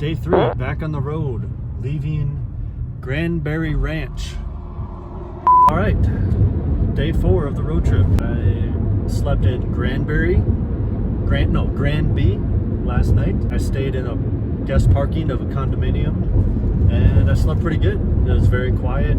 Day 3, back on the road, leaving Granby Ranch. Alright, day 4 of the road trip. I slept in Granby last night. I stayed in a guest parking of a condominium and I slept pretty good. It was very quiet.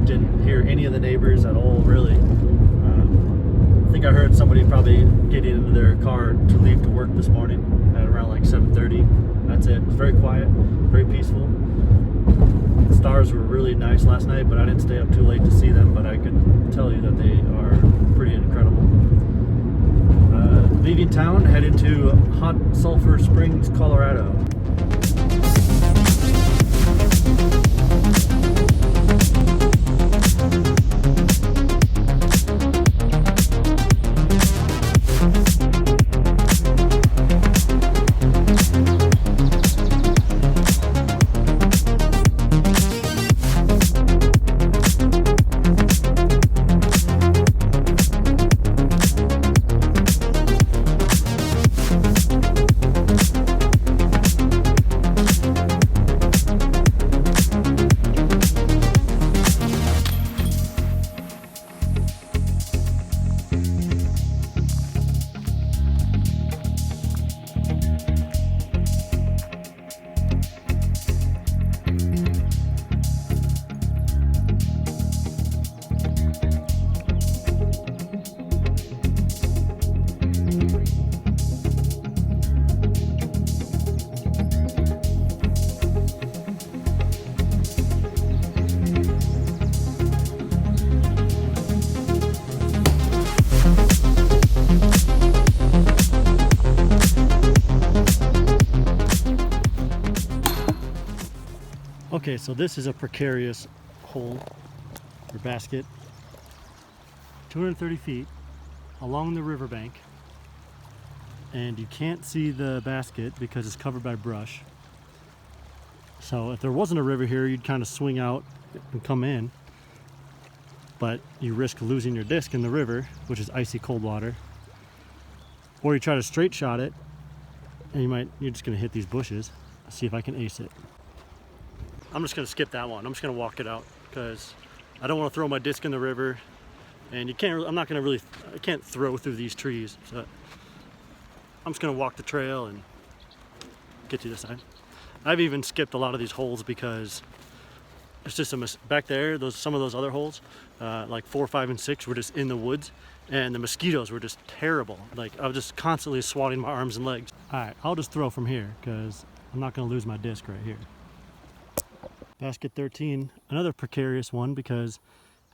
Didn't hear any of the neighbors at all, really. I think I heard somebody probably getting into their car to leave to work this morning at around like 7:30. That's it. It was very quiet, very peaceful. The stars were really nice last night, but I didn't stay up too late to see them, but I could tell you that they are pretty incredible. Leaving town, headed to hot Sulfur Springs, Colorado. Okay, so this is a precarious hole or basket, 230 feet along the riverbank, and you can't see the basket because it's covered by brush. So if there wasn't a river here, you'd kind of swing out and come in, but you risk losing your disc in the river, which is icy cold water. Or you try to straight shot it, and you're just gonna hit these bushes. Let's see if I can ace it. I'm just gonna skip that one. I'm just gonna walk it out because I don't want to throw my disc in the river, and I can't throw through these trees. So I'm just gonna walk the trail and get to the side. I've even skipped a lot of these holes because it's just back there. Some of those other holes, like 4, 5, and 6, were just in the woods, and the mosquitoes were just terrible. Like I was just constantly swatting my arms and legs. All right, I'll just throw from here because I'm not gonna lose my disc right here. Basket 13, another precarious one because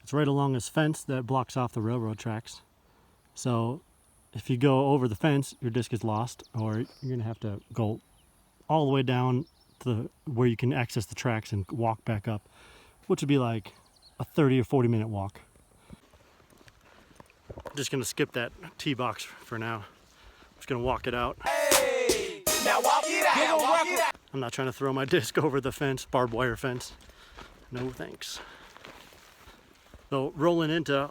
it's right along this fence that blocks off the railroad tracks. So if you go over the fence, your disc is lost, or you're gonna have to go all the way down to where you can access the tracks and walk back up, which would be like a 30 or 40 minute walk. I'm just gonna skip that tee box for now. I'm just gonna walk it out. Hey, now walk it out, walk it out. I'm not trying to throw my disc over the fence, barbed wire fence. No thanks. So rolling into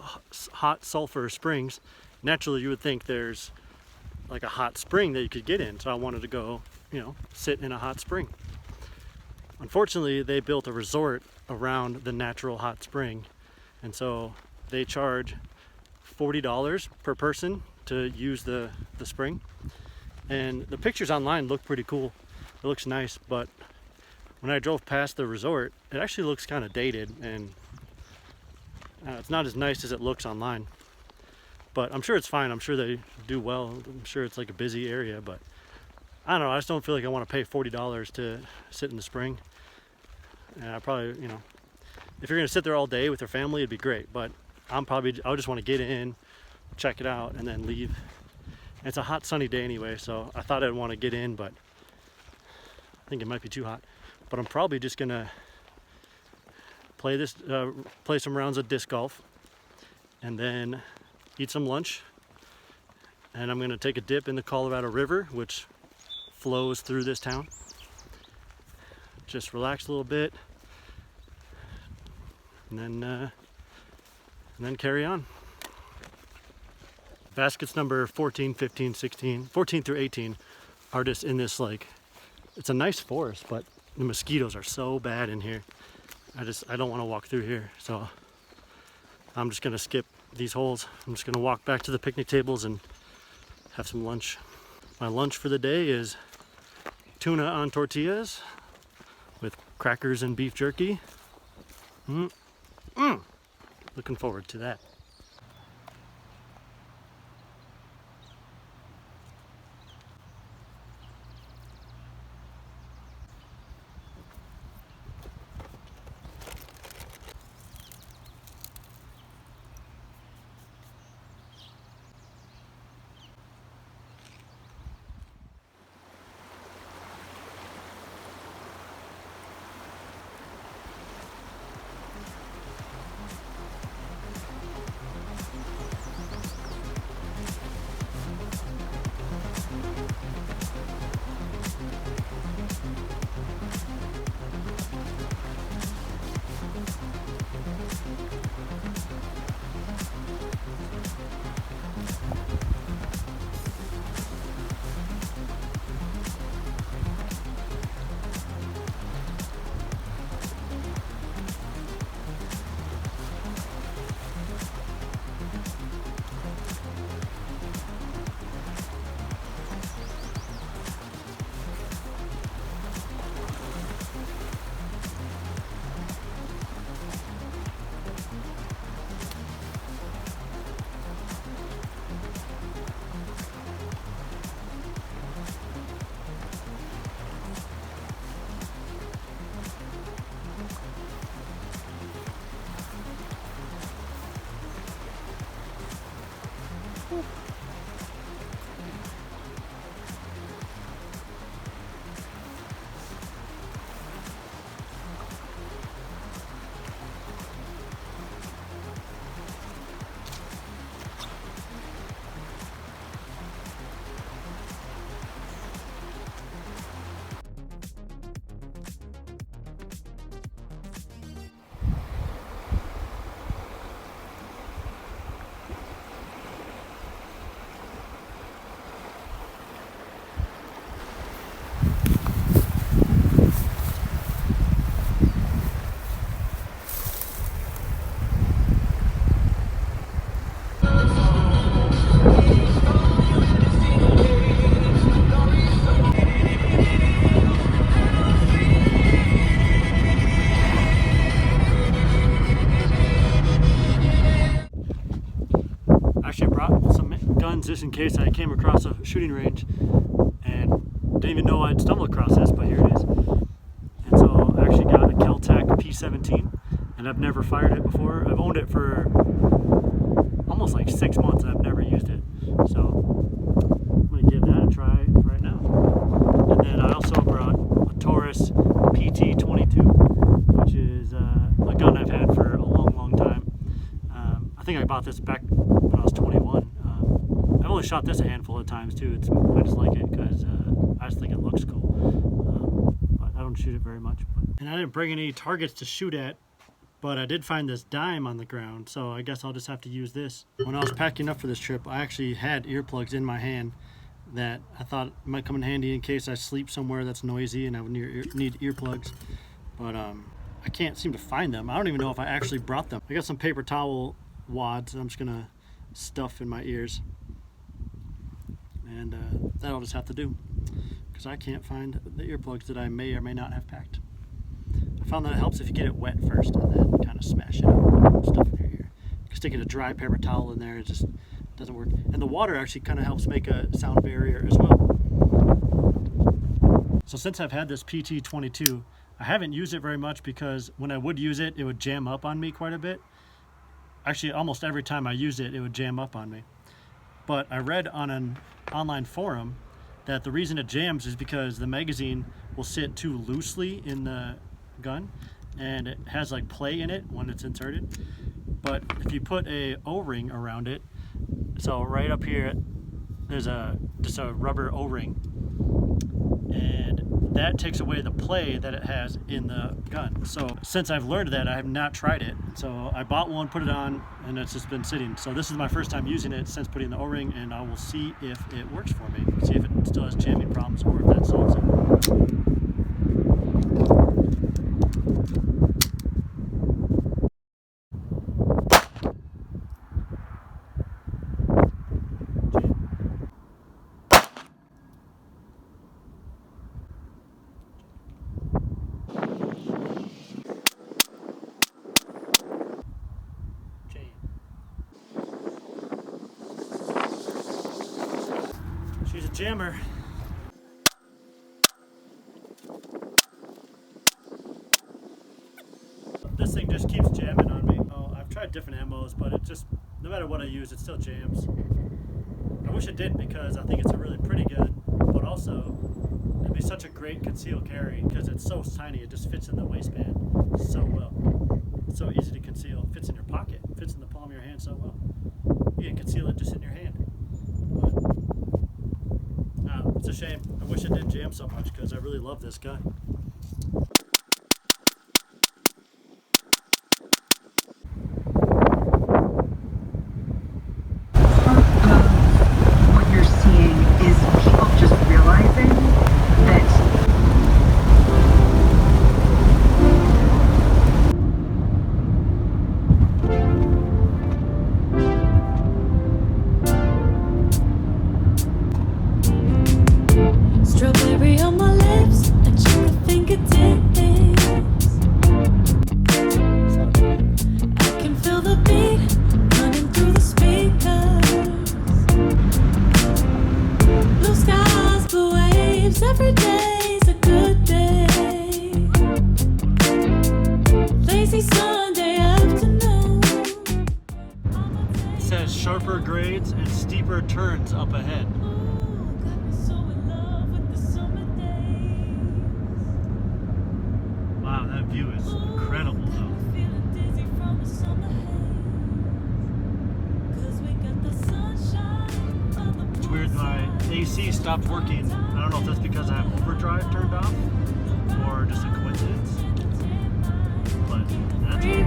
hot Sulfur Springs, naturally you would think there's like a hot spring that you could get in. So I wanted to go, sit in a hot spring. Unfortunately, they built a resort around the natural hot spring. And so they charge $40 per person to use the spring. And the pictures online look pretty cool. It looks nice, but when I drove past the resort, it actually looks kind of dated, and it's not as nice as it looks online. But I'm sure it's fine. I'm sure they do well. I'm sure it's like a busy area, but I don't know. I just don't feel like I want to pay $40 to sit in the spring. And I probably, if you're gonna sit there all day with your family, it'd be great. But I would just want to get in, check it out, and then leave. And it's a hot, sunny day anyway, so I thought I'd want to get in, but I think it might be too hot. But I'm probably just gonna play some rounds of disc golf, and then eat some lunch. And I'm gonna take a dip in the Colorado River, which flows through this town. Just relax a little bit, and then carry on. Baskets number 14, 15, 16, 14 through 18 are just in this like it's a nice forest, but the mosquitoes are so bad in here. I don't want to walk through here, so I'm just gonna skip these holes. I'm just gonna walk back to the picnic tables and have some lunch. My lunch for the day is tuna on tortillas with crackers and beef jerky. Looking forward to that. Actually brought some guns just in case I came across a shooting range and didn't even know I'd stumble across this, but here it is. And so I actually got a Kel-Tec P17 and I've never fired it before. I've owned it for almost like 6 months and I've never used it. So I'm going to give that a try right now. And then I also brought a Taurus PT22, which is a gun I've had for a long time. I think I bought this back when I was 21. I've only shot this a handful of times too. I just like it because I just think it looks cool. But I don't shoot it very much. And I didn't bring any targets to shoot at, but I did find this dime on the ground, so I guess I'll just have to use this. When I was packing up for this trip, I actually had earplugs in my hand that I thought might come in handy in case I sleep somewhere that's noisy and I would need earplugs. But I can't seem to find them. I don't even know if I actually brought them. I got some paper towel wads that I'm just gonna stuff in my ears, and that I'll just have to do because I can't find the earplugs that I may or may not have packed. I found that it helps if you get it wet first and then kind of smash it up, stuff in your ear. Sticking a dry paper towel in there, it just doesn't work. And the water actually kind of helps make a sound barrier as well. So since I've had this PT22, I haven't used it very much because when I would use it, it would jam up on me quite a bit. Actually, almost every time I used it, it would jam up on me. But I read on an online forum that the reason it jams is because the magazine will sit too loosely in the gun and it has like play in it when it's inserted. But if you put a O-ring around it, so right up here there's just a rubber O-ring, and that takes away the play that it has in the gun. So since I've learned that, I have not tried it. So I bought one, put it on, and it's just been sitting. So this is my first time using it since putting the O-ring, and I will see if it works for me. See if it still has jamming problems or if that solves it. jammer. This thing just keeps jamming on me. Oh, I've tried different ammos, but it just, no matter what I use, it still jams. I wish it didn't, because I think it's a really pretty good, but also it'd be such a great concealed carry because it's so tiny. It just fits in the waistband so well. It's so easy to conceal. It fits in your pocket. It fits in the palm of your hand so well. You can conceal it just in your hand. But it's a shame. I wish it didn't jam so much because I really love this gun. What you're seeing is people just realizing that strawberry on my lips and chocolate fingertips. I can feel the beat running through the speakers. Blue skies, blue waves, every day's a good day. Lazy Sunday afternoon. It says sharper grades and steeper turns up ahead. Wow, that view is incredible though. It's weird, my AC stopped working. I don't know if that's because I have overdrive turned off or just a coincidence. But that's cool.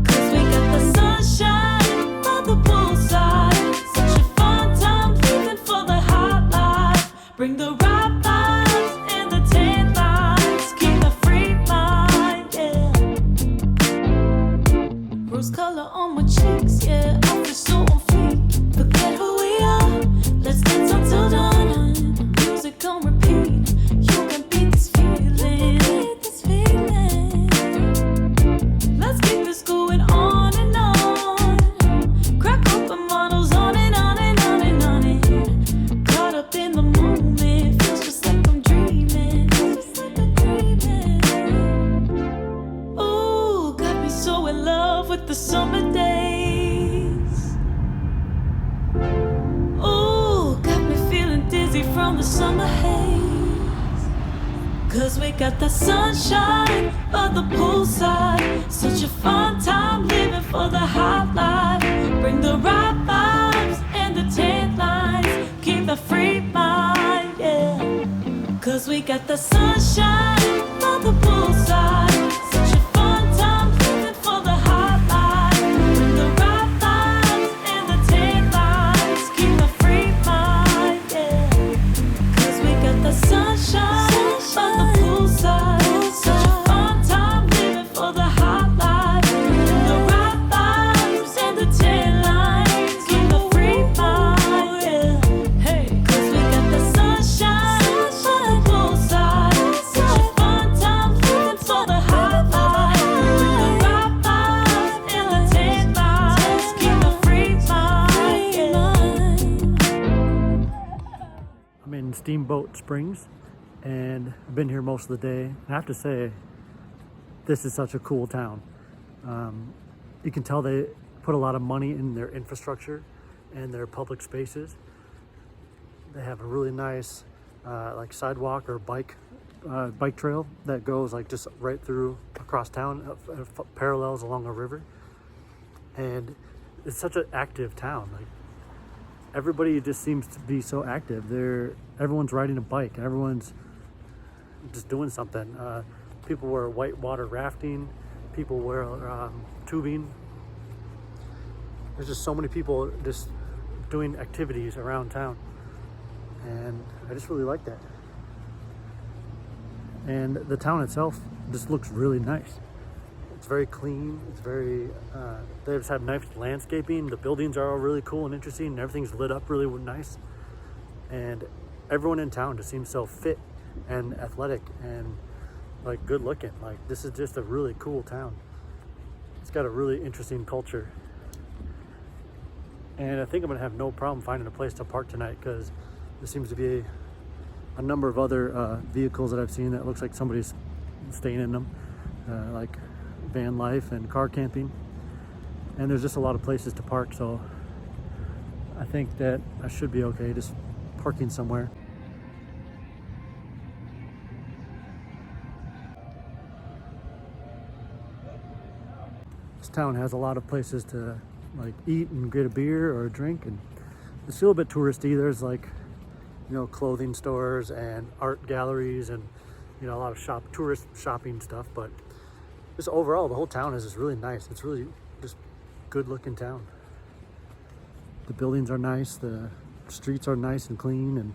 Cause we got the sunshine on the poolside. Such a fun time living for the hot life. Bring the right vibes and the tan lines. Keep the free mind, yeah. Rose color on my cheeks, yeah. I feel so on fleek. Forget who we are. Let's dance until dawn. Music on repeat. You can beat this feeling. Let's keep this going on and on. Crack open models on and on and on and on and caught up in the moment. Feels just like I'm dreaming. Just like I'm dreaming. Ooh, got me so in love with the summer days. Ooh, got me feeling dizzy from the summer haze. Cause we got the sunshine by the poolside. Such a fun time living for the hot life. Bring the right vibes and the tan lines. Keep the free mind, yeah. Cause we got the sunshine by the poolside. Such a fun time living for the hot life. Bring the right vibes and the tan lines. Keep the free mind, yeah. Cause we got the sunshine by the poolside. Such a fun time living for the hot life. Bring the right vibes and the tan lines. Keep the free mind, yeah. Hey, cause we got the sunshine by the poolside. Such a fun time living for the hot life. Bring the right vibes and the tan lines. Keep the free mind, yeah. I'm in Steamboat Springs and I've been here most of the day. I have to say, this is such a cool town. You can tell they put a lot of money in their infrastructure and their public spaces. They have a really nice like sidewalk or bike trail that goes like just right through across town, parallels along a river. And it's such an active town. Like everybody just seems to be so active. Everyone's riding a bike. Everyone's just doing something. People were whitewater rafting. People were tubing. There's just so many people just doing activities around town. And I just really like that. And the town itself just looks really nice. It's very clean. It's very, they just have nice landscaping. The buildings are all really cool and interesting, and everything's lit up really nice. And everyone in town just seems so fit and athletic and like good looking. Like this is just a really cool town. It's got a really interesting culture. And I think I'm gonna have no problem finding a place to park tonight because there seems to be a number of other vehicles that I've seen that looks like somebody's staying in them, like van life and car camping. And there's just a lot of places to park, so I think that I should be okay just parking somewhere. This town has a lot of places to like eat and get a beer or a drink, and it's still a bit touristy. There's like, you know, clothing stores and art galleries and, you know, a lot of tourist shopping stuff, but just overall the whole town is just really nice. It's really just good looking town. The buildings are nice, the streets are nice and clean, and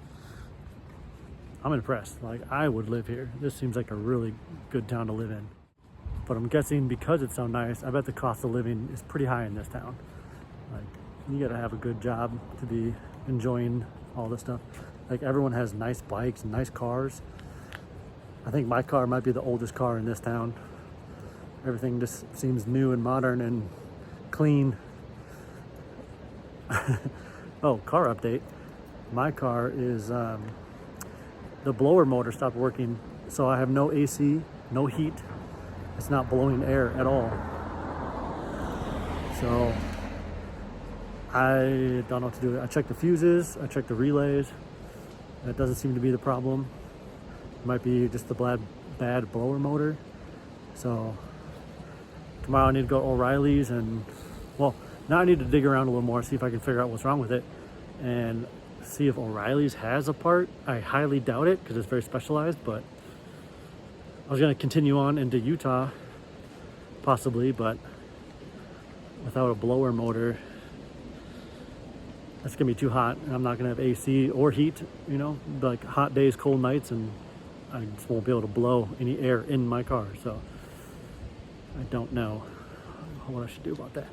I'm impressed. Like, I would live here. This seems like a really good town to live in. But I'm guessing because it's so nice, I bet the cost of living is pretty high in this town. Like, you gotta have a good job to be enjoying all this stuff. Like, everyone has nice bikes and nice cars. I think my car might be the oldest car in this town. Everything just seems new and modern and clean. Oh, car update. My car is, the blower motor stopped working, so I have no AC, no heat. It's not blowing air at all. So I don't know what to do. I checked the fuses, I checked the relays. That doesn't seem to be the problem. It might be just the bad blower motor. So tomorrow I need to go to O'Reilly's, and well, now I need to dig around a little more, see if I can figure out what's wrong with it and see if O'Reilly's has a part. I highly doubt it because it's very specialized, but I was gonna continue on into Utah, possibly, but without a blower motor, that's gonna be too hot, and I'm not gonna have AC or heat, you know, like hot days, cold nights, and I just won't be able to blow any air in my car, so I don't know what I should do about that.